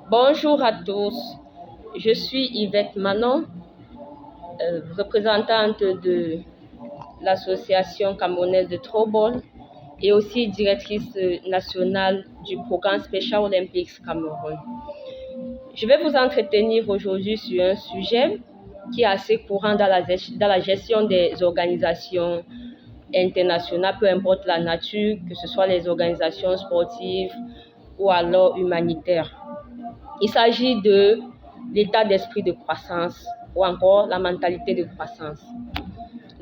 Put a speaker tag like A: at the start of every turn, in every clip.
A: Bonjour à tous, je suis Yvette Manon, représentante de l'association camerounaise de Throwball et aussi directrice nationale du programme Special Olympics Cameroun. Je vais vous entretenir aujourd'hui sur un sujet qui est assez courant dans la gestion des organisations internationales, peu importe la nature, que ce soit les organisations sportives ou alors humanitaires. Il s'agit de l'état d'esprit de croissance ou encore la mentalité de croissance.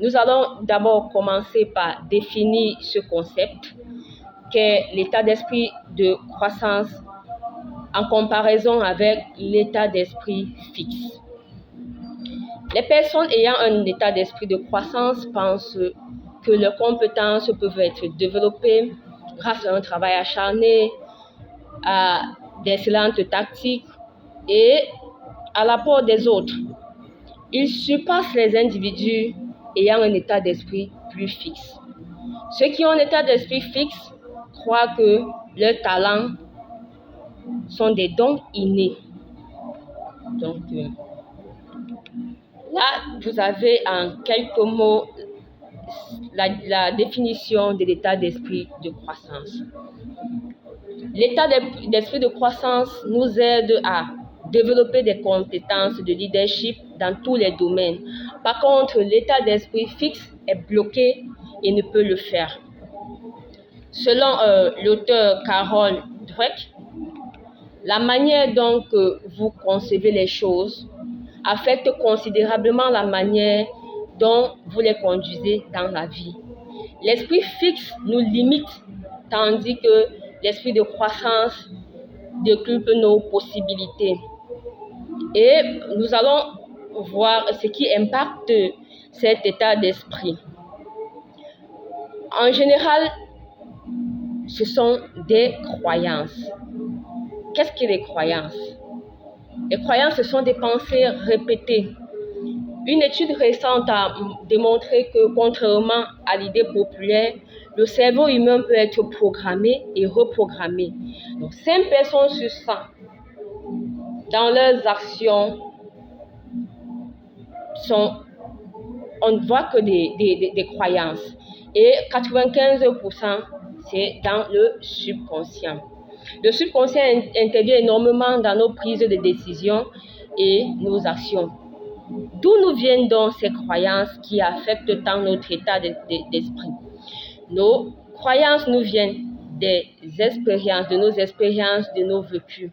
A: Nous allons d'abord commencer par définir ce concept qu'est l'état d'esprit de croissance en comparaison avec l'état d'esprit fixe. Les personnes ayant un état d'esprit de croissance pensent que leurs compétences peuvent être développées grâce à un travail acharné, à d'excellentes tactiques et à l'apport des autres. Ils surpassent les individus ayant un état d'esprit plus fixe. Ceux qui ont un état d'esprit fixe croient que leurs talents sont des dons innés. Donc, là, vous avez en quelques mots la définition de l'état d'esprit de croissance. L'état d'esprit de croissance nous aide à développer des compétences de leadership dans tous les domaines. Par contre, l'état d'esprit fixe est bloqué et ne peut le faire. Selon l'auteur Carol Dweck, la manière dont vous concevez les choses affecte considérablement la manière dont vous les conduisez dans la vie. L'esprit fixe nous limite, tandis que l'esprit de croissance décuple nos possibilités. Et nous allons voir ce qui impacte cet état d'esprit. En général, ce sont des croyances. Qu'est-ce que les croyances? Les croyances, ce sont des pensées répétées. Une étude récente a démontré que, contrairement à l'idée populaire, le cerveau humain peut être programmé et reprogrammé. Donc, 5 personnes sur 100, dans leurs actions, on ne voit que des croyances. Et 95%, c'est dans le subconscient. Le subconscient intervient énormément dans nos prises de décision et nos actions. D'où nous viennent donc ces croyances qui affectent tant notre état d'esprit? Nos croyances nous viennent des expériences, de nos expériences, de nos vécus.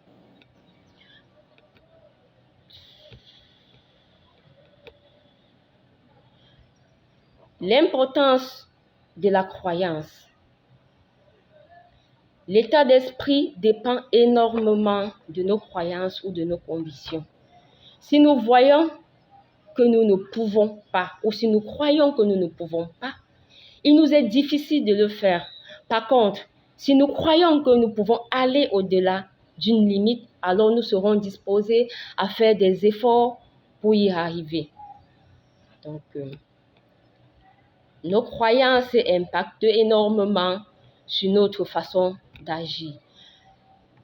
A: L'importance de la croyance. L'état d'esprit dépend énormément de nos croyances ou de nos convictions. Si nous voyons que nous ne pouvons pas, ou si nous croyons que nous ne pouvons pas, il nous est difficile de le faire. Par contre, si nous croyons que nous pouvons aller au-delà d'une limite, alors nous serons disposés à faire des efforts pour y arriver. Donc, nos croyances impactent énormément sur notre façon d'agir.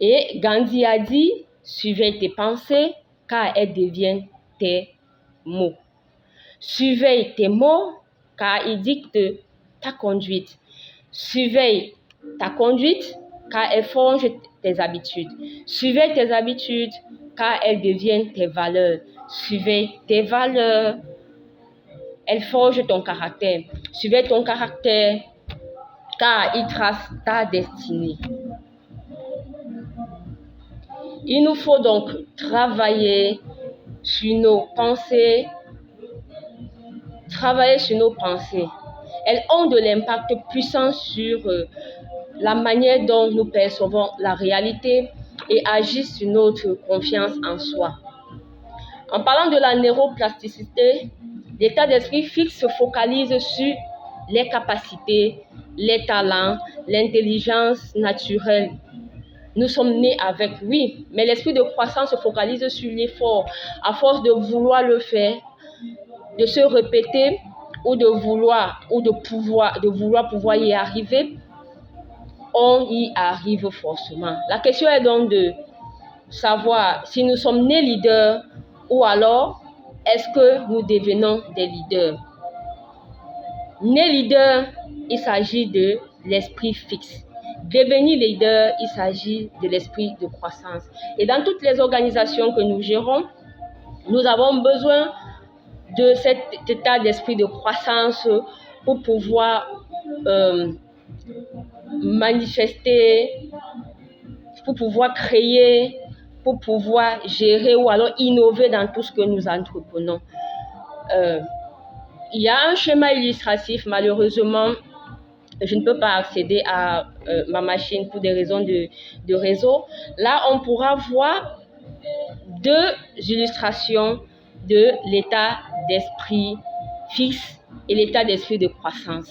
A: Et Gandhi a dit, surveille tes pensées car elles deviennent tes mots. Surveille tes mots car ils dictent ta conduite. Surveille ta conduite car elle forge tes habitudes. Surveille tes habitudes car elles deviennent tes valeurs. Surveille tes valeurs, elles forgent ton caractère. Surveille ton caractère car il trace ta destinée. Il nous faut donc travailler sur nos pensées. Elles ont de l'impact puissant sur la manière dont nous percevons la réalité et agissent sur notre confiance en soi. En parlant de la neuroplasticité, l'état d'esprit fixe se focalise sur les capacités, les talents, l'intelligence naturelle. Nous sommes nés avec, oui, mais l'esprit de croissance se focalise sur l'effort. À force de vouloir le faire, de se répéter ou de vouloir pouvoir y arriver, on y arrive forcément. La question est donc de savoir si nous sommes nés leaders ou alors est-ce que nous devenons des leaders. Né leader, il s'agit de l'esprit fixe. Devenir leader, il s'agit de l'esprit de croissance. Et dans toutes les organisations que nous gérons, nous avons besoin de cet état d'esprit de croissance pour pouvoir manifester, pour pouvoir créer, pour pouvoir gérer ou alors innover dans tout ce que nous entreprenons. Il y a un schéma illustratif, malheureusement, je ne peux pas accéder à ma machine pour des raisons de réseau. Là, on pourra voir deux illustrations de l'état d'esprit fixe et l'état d'esprit de croissance.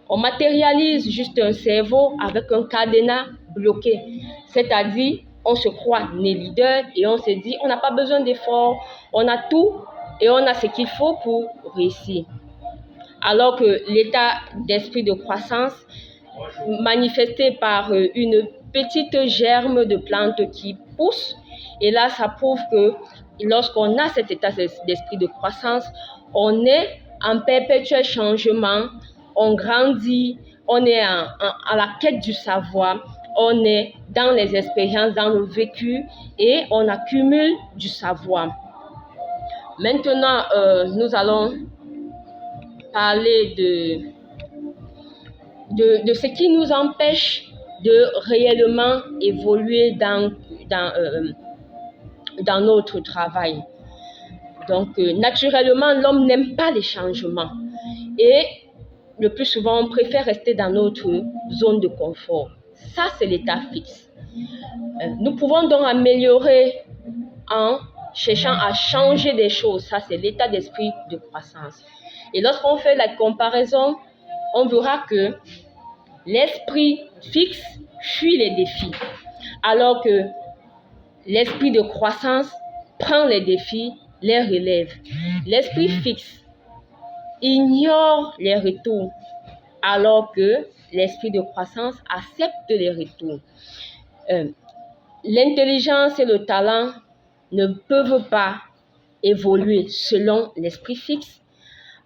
A: On matérialise juste un cerveau avec un cadenas bloqué, c'est-à-dire on se croit né leader et on se dit on n'a pas besoin d'efforts, on a tout et on a ce qu'il faut pour réussir. Alors que l'état d'esprit de croissance, manifesté par une petite germe de plante qui pousse, et là ça prouve que lorsqu'on a cet état d'esprit de croissance, on est en perpétuel changement, on grandit, on est à la quête du savoir, on est dans les expériences, dans le vécu et on accumule du savoir. Maintenant, nous allons parler de ce qui nous empêche de réellement évoluer dans notre travail. Donc, naturellement, l'homme n'aime pas les changements et le plus souvent, on préfère rester dans notre zone de confort. Ça, c'est l'état fixe. Nous pouvons donc améliorer en cherchant à changer des choses. Ça, c'est l'état d'esprit de croissance. Et lorsqu'on fait la comparaison, on verra que l'esprit fixe fuit les défis, alors que l'esprit de croissance prend les défis, les relève. L'esprit fixe ignore les retours, alors que l'esprit de croissance accepte les retours. L'intelligence et le talent ne peuvent pas évoluer selon l'esprit fixe,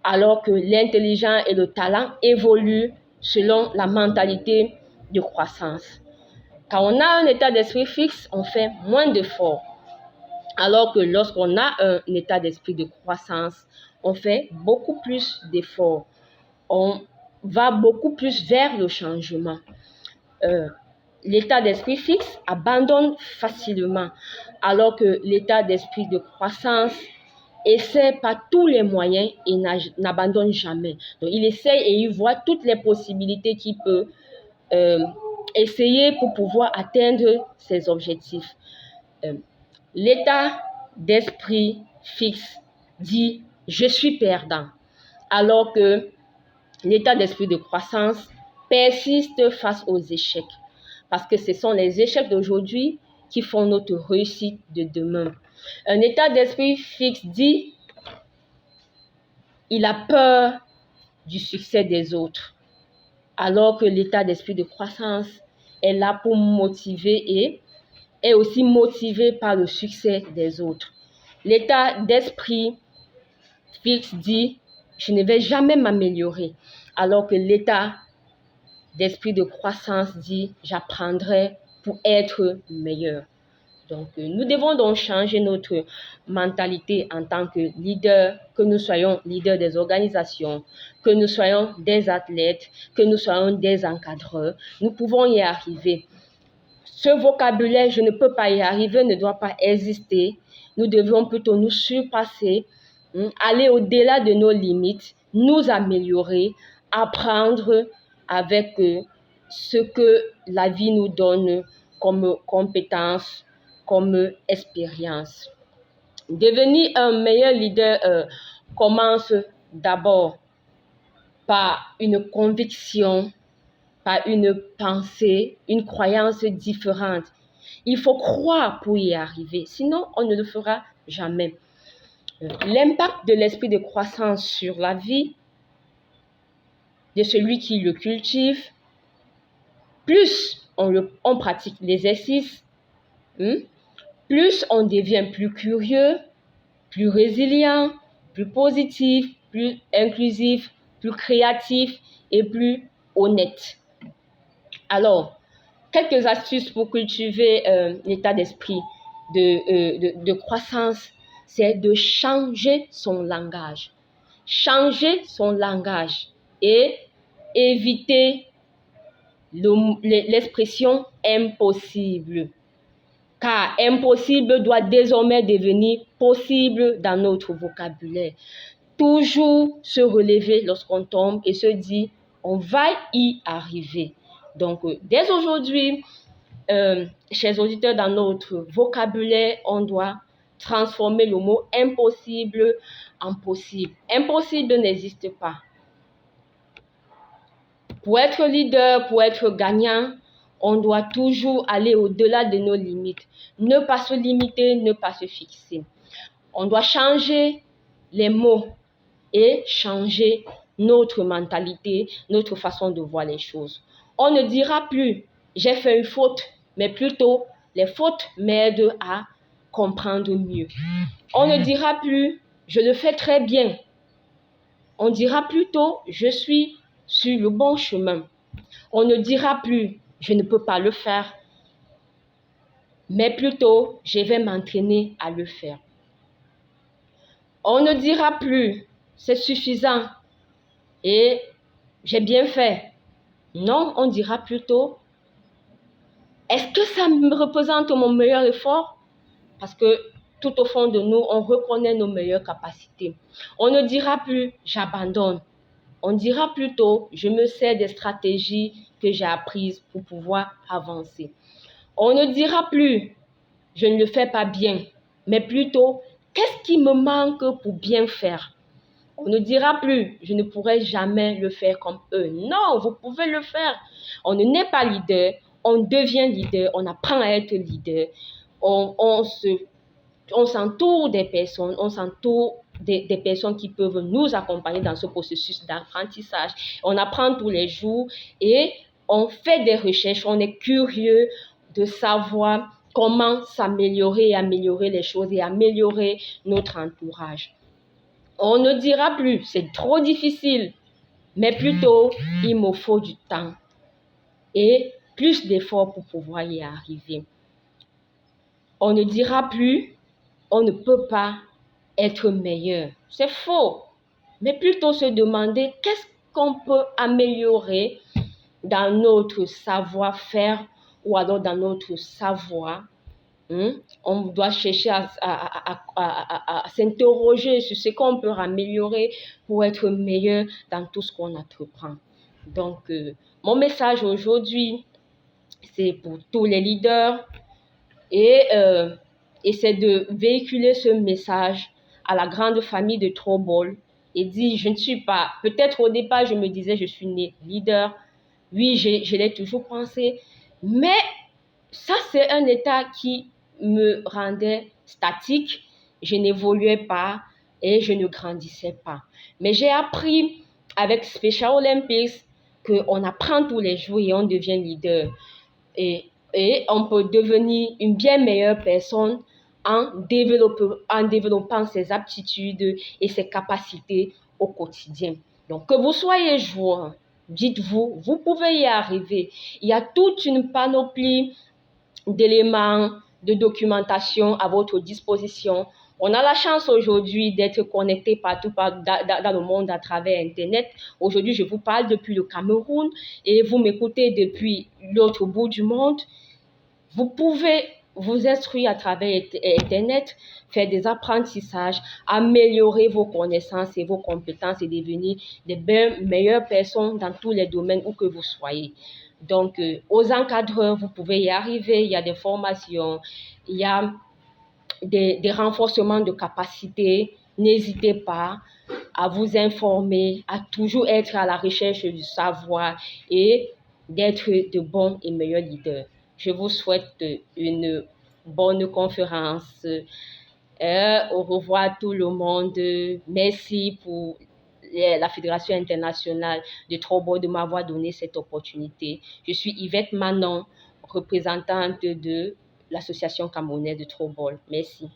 A: alors que l'intelligence et le talent évoluent selon la mentalité de croissance. Quand on a un état d'esprit fixe, on fait moins d'efforts, alors que lorsqu'on a un état d'esprit de croissance, on fait beaucoup plus d'efforts. On va beaucoup plus vers le changement. L'état d'esprit fixe abandonne facilement, alors que l'état d'esprit de croissance essaie par tous les moyens et n'abandonne jamais. Donc, il essaie et il voit toutes les possibilités qu'il peut essayer pour pouvoir atteindre ses objectifs. L'état d'esprit fixe dit « je suis perdant », alors que l'état d'esprit de croissance persiste face aux échecs, parce que ce sont les échecs d'aujourd'hui qui font notre réussite de demain. Un état d'esprit fixe dit il a peur du succès des autres, alors que l'état d'esprit de croissance est là pour motiver et est aussi motivé par le succès des autres. L'état d'esprit fixe dit je ne vais jamais m'améliorer, alors que l'état d'esprit de croissance dit j'apprendrai pour être meilleur. Donc, nous devons donc changer notre mentalité en tant que leader, que nous soyons leaders des organisations, que nous soyons des athlètes, que nous soyons des encadreurs. Nous pouvons y arriver. Ce vocabulaire, je ne peux pas y arriver, ne doit pas exister. Nous devons plutôt nous surpasser, aller au-delà de nos limites, nous améliorer, apprendre avec ce que la vie nous donne comme compétences, comme expérience. Devenir un meilleur leader commence d'abord par une conviction, par une pensée, une croyance différente. Il faut croire pour y arriver, sinon on ne le fera jamais. L'impact de l'esprit de croissance sur la vie de celui qui le cultive, plus on pratique l'exercice, plus on devient plus curieux, plus résilient, plus positif, plus inclusif, plus créatif et plus honnête. Alors, quelques astuces pour cultiver l'état d'esprit de croissance, c'est de changer son langage. Changer son langage et éviter l'expression impossible. Car impossible doit désormais devenir possible dans notre vocabulaire. Toujours se relever lorsqu'on tombe et se dire, on va y arriver. Donc, dès aujourd'hui, chers auditeurs, dans notre vocabulaire, on doit transformer le mot impossible en possible. Impossible n'existe pas. Pour être leader, pour être gagnant, on doit toujours aller au-delà de nos limites. Ne pas se limiter, ne pas se fixer. On doit changer les mots et changer notre mentalité, notre façon de voir les choses. On ne dira plus « j'ai fait une faute », mais plutôt « les fautes m'aident à comprendre mieux ». On ne dira plus « je le fais très bien ». On dira plutôt « je suis sur le bon chemin ». On ne dira plus « je ne peux pas le faire », mais plutôt « je vais m'entraîner à le faire ». On ne dira plus « c'est suffisant » et « j'ai bien fait ». Non, on dira plutôt « est-ce que ça me représente mon meilleur effort ?» Parce que tout au fond de nous, on reconnaît nos meilleures capacités. On ne dira plus « j'abandonne ». On dira plutôt « je me sers des stratégies que j'ai apprises pour pouvoir avancer ». On ne dira plus « je ne le fais pas bien », mais plutôt « qu'est-ce qui me manque pour bien faire ?» On ne dira plus « je ne pourrai jamais le faire comme eux ». Non, vous pouvez le faire. On ne naît pas leader, on devient leader, on apprend à être leader. On s'entoure des personnes, on s'entoure des personnes qui peuvent nous accompagner dans ce processus d'apprentissage. On apprend tous les jours et on fait des recherches, on est curieux de savoir comment s'améliorer, améliorer les choses et améliorer notre entourage. On ne dira plus, c'est trop difficile, mais plutôt, il me faut du temps et plus d'efforts pour pouvoir y arriver. On ne dira plus, on ne peut pas être meilleur. C'est faux, mais plutôt se demander qu'est-ce qu'on peut améliorer dans notre savoir-faire ou alors dans notre savoir. On doit chercher à s'interroger sur ce qu'on peut améliorer pour être meilleur dans tout ce qu'on entreprend. Donc, mon message aujourd'hui, c'est pour tous les leaders et c'est de véhiculer ce message à la grande famille de Throwball et dire, je ne suis pas, peut-être au départ, je me disais, je suis né leader. Oui, je l'ai toujours pensé, mais ça, c'est un état qui me rendait statique, je n'évoluais pas et je ne grandissais pas. Mais j'ai appris avec Special Olympics qu'on apprend tous les jours et on devient leader. Et on peut devenir une bien meilleure personne en développant ses aptitudes et ses capacités au quotidien. Donc, que vous soyez joueur, dites-vous, vous pouvez y arriver. Il y a toute une panoplie d'éléments, de documentation à votre disposition. On a la chance aujourd'hui d'être connecté partout dans le monde à travers Internet. Aujourd'hui, je vous parle depuis le Cameroun et vous m'écoutez depuis l'autre bout du monde. Vous pouvez vous instruire à travers Internet, faire des apprentissages, améliorer vos connaissances et vos compétences et devenir des meilleures personnes dans tous les domaines où que vous soyez. Donc, aux encadreurs, vous pouvez y arriver. Il y a des formations, il y a des renforcements de capacités. N'hésitez pas à vous informer, à toujours être à la recherche du savoir et d'être de bons et meilleurs leaders. Je vous souhaite une bonne conférence. Au revoir tout le monde. Merci pour la Fédération internationale de Throwball de m'avoir donné cette opportunité. Je suis Yvette Manon, représentante de l'Association camerounaise de throwball. Merci.